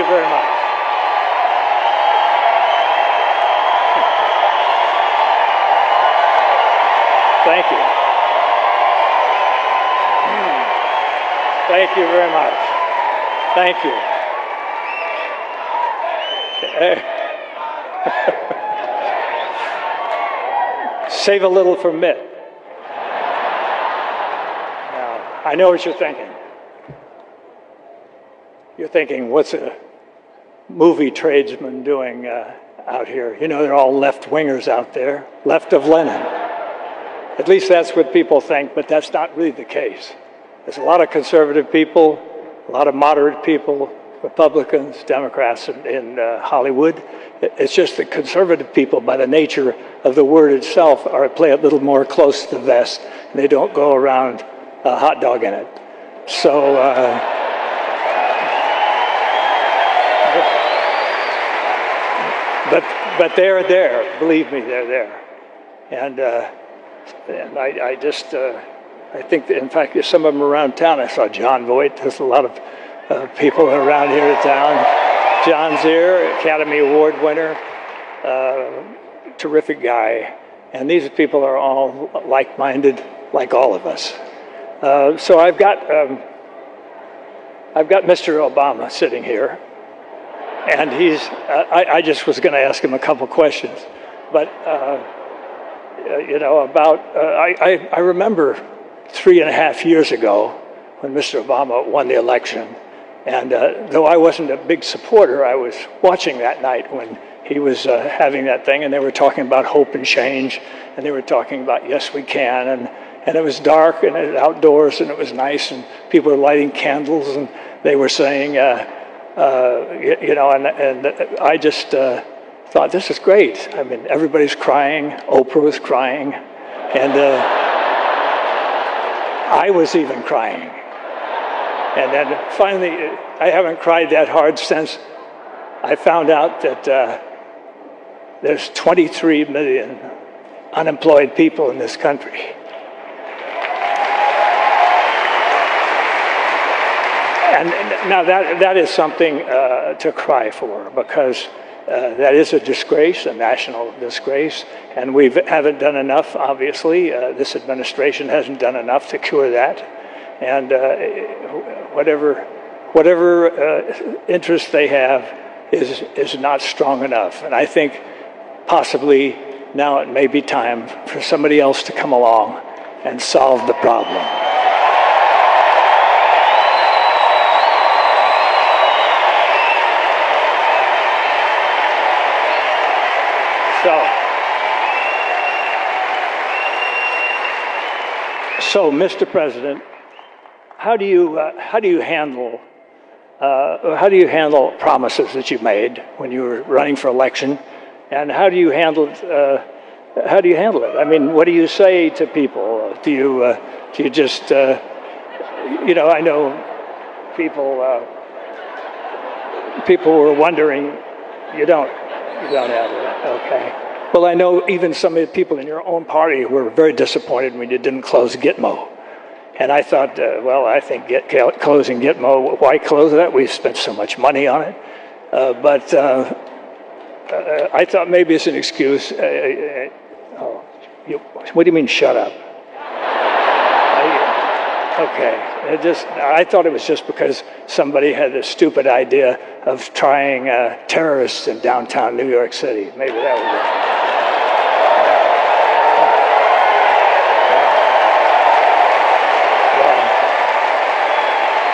you very much. Thank you. Thank you very much. Thank you. Save a little for Mitt. Now, I know what you're thinking. You're thinking, what's a movie tradesman doing out here? You know, they're all left-wingers out there, left of Lenin. At least that's what people think, but that's not really the case. There's a lot of conservative people, a lot of moderate people, Republicans, Democrats in Hollywood. It's just that conservative people, by the nature of the word itself, play a little more close to the vest, and they don't go around hot dogging it. So, but they're there. Believe me, they're there. And I just, I think that, in fact, there's some of them around town. I saw John Voight. There's a lot of people around here in town. John's here, Academy Award winner, terrific guy. And these people are all like-minded, like all of us. So I've got Mr. Obama sitting here, and he's. I just was going to ask him a couple questions, but you know, about I remember 3.5 years ago when Mr. Obama won the election. And though I wasn't a big supporter, I was watching that night when he was having that thing, and they were talking about hope and change, and they were talking about yes, we can, and it was dark and it was outdoors and it was nice, and people were lighting candles, and they were saying, you know, and I just thought this is great. I mean, everybody's crying. Oprah was crying, and I was even crying. And then finally, I haven't cried that hard since I found out that there's 23 million unemployed people in this country. And now that is something to cry for, because that is a disgrace, a national disgrace, and we haven't done enough, obviously. This administration hasn't done enough to cure that. And whatever interest they have is not strong enough. And I think possibly now it may be time for somebody else to come along and solve the problem. So, Mr. President, how do you handle promises that you made when you were running for election, and how do you handle it? I mean, what do you say to people? Do you just you know? I know people were wondering. You don't have it, okay? Well, I know even some of the people in your own party were very disappointed when you didn't close Gitmo. And I thought, well, I think closing Gitmo, why close that? We've spent so much money on it. But I thought maybe it's an excuse. What do you mean, shut up? Okay. I thought it was just because somebody had a stupid idea of trying terrorists in downtown New York City. Maybe that was it.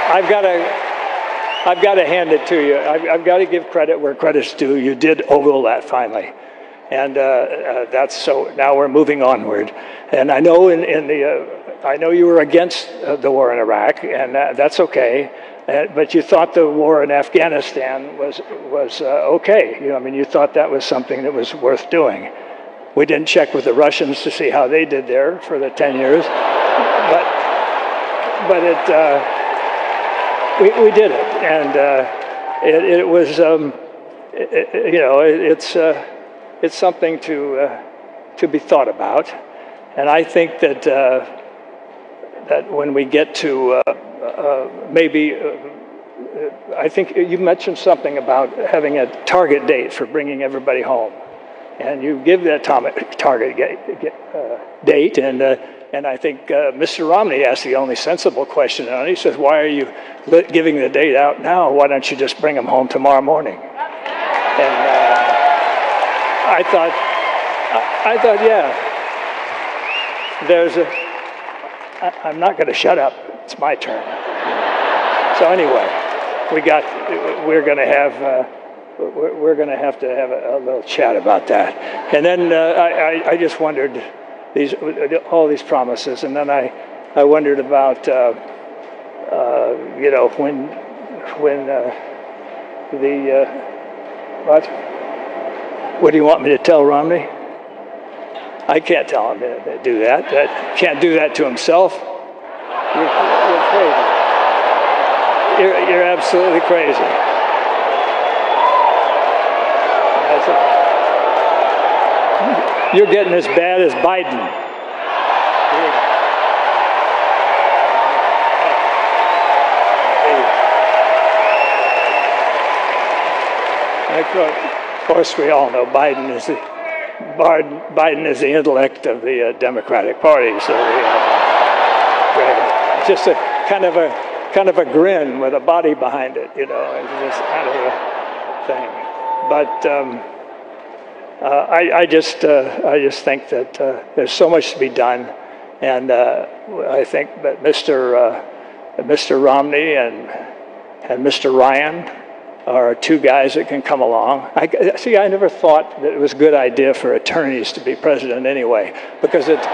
I've got to hand it to you. I've got to give credit where credit's due. You did ogle that finally, and that's so. Now we're moving onward. And I know I know you were against the war in Iraq, and that's okay. But you thought the war in Afghanistan was okay. You know, I mean, you thought that was something that was worth doing. We didn't check with the Russians to see how they did there for the 10 years, but it. We did it, and it was, you know, it's something to be thought about, and I think that when we get to maybe I think you mentioned something about having a target date for bringing everybody home, and you give that target date, and I think Mr. Romney asked the only sensible question, and he says, "Why are you giving the date out now? Why don't you just bring them home tomorrow morning?" And I thought, yeah, I'm not going to shut up. It's my turn. So anyway, we're going to have to have a little chat about that. And then I just wondered all these promises, and then I wondered about what do you want me to tell Romney? I can't tell him to do that. Can't do that to himself. You're crazy. You're absolutely crazy. You're getting as bad as Biden. Of course, we all know Biden is the intellect of the Democratic Party. So just a kind of a grin with a body behind it, It's just kind of a thing. But I just think that there's so much to be done, and I think that Mr. Romney and Mr. Ryan are two guys that can come along. I never thought that it was a good idea for attorneys to be president anyway, because it.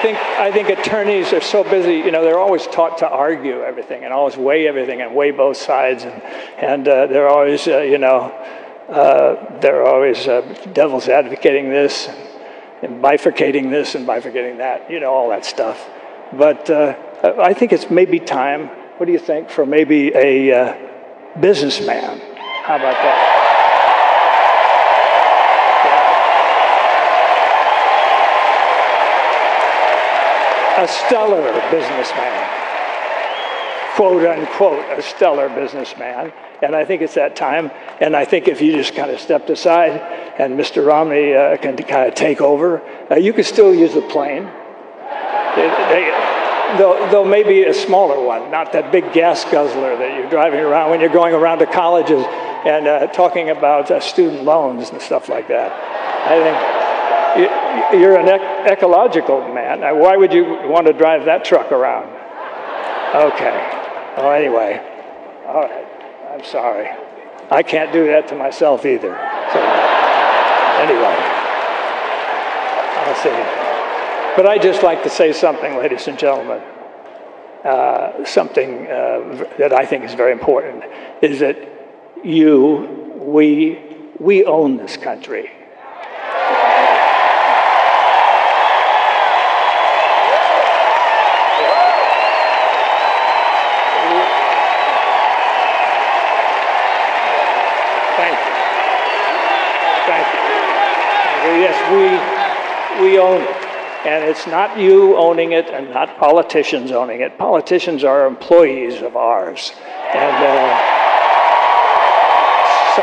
I think attorneys are so busy. They're always taught to argue everything and always weigh everything and weigh both sides, and they're always devil's advocating this and bifurcating this and bifurcating that. All that stuff. But I think it's maybe time. What do you think for maybe a businessman? How about that? A stellar businessman, quote unquote, a stellar businessman. And I think it's that time. And I think if you just kind of stepped aside and Mr. Romney can kind of take over, you could still use the plane. Though maybe a smaller one, not that big gas guzzler that you're driving around when you're going around to colleges and talking about student loans and stuff like that. I think you're an ecological man. Why would you want to drive that truck around? Okay. Well, anyway. All right. I'm sorry. I can't do that to myself either. So, anyway. I'll see. But I'd just like to say something, ladies and gentlemen. Something that I think is very important is that we own this country. Yes, we own it. And it's not you owning it and not politicians owning it. Politicians are employees of ours. And so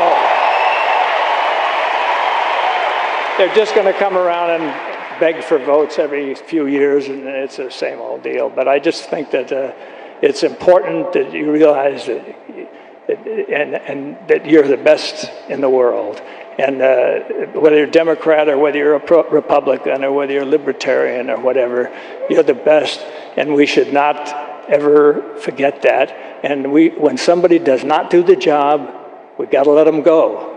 they're just going to come around and beg for votes every few years, and it's the same old deal. But I just think that it's important that you realize that and that you're the best in the world. And whether you're Democrat or whether you're a Republican or whether you're libertarian or whatever, you're the best, and we should not ever forget that. And when somebody does not do the job, we got to let them go.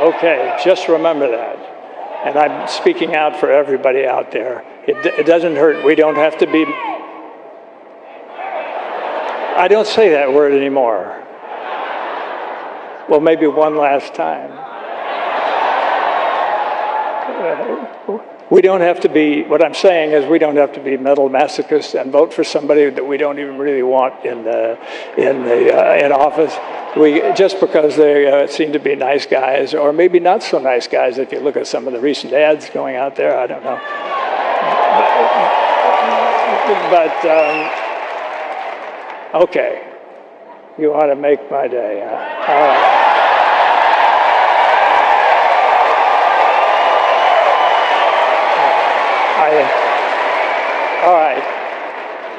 Okay, just remember that. And I'm speaking out for everybody out there. It doesn't hurt. We don't have to be. I don't say that word anymore. Well, maybe one last time. We don't have to be, what I'm saying is we don't have to be mental masochists and vote for somebody that we don't even really want in office. Just because they seem to be nice guys, or maybe not so nice guys if you look at some of the recent ads going out there, I don't know. Okay, you ought to make my day. Huh? All right,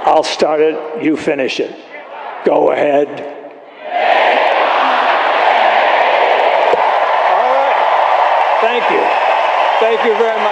I'll start it, you finish it. Go ahead. All right, thank you. Thank you very much.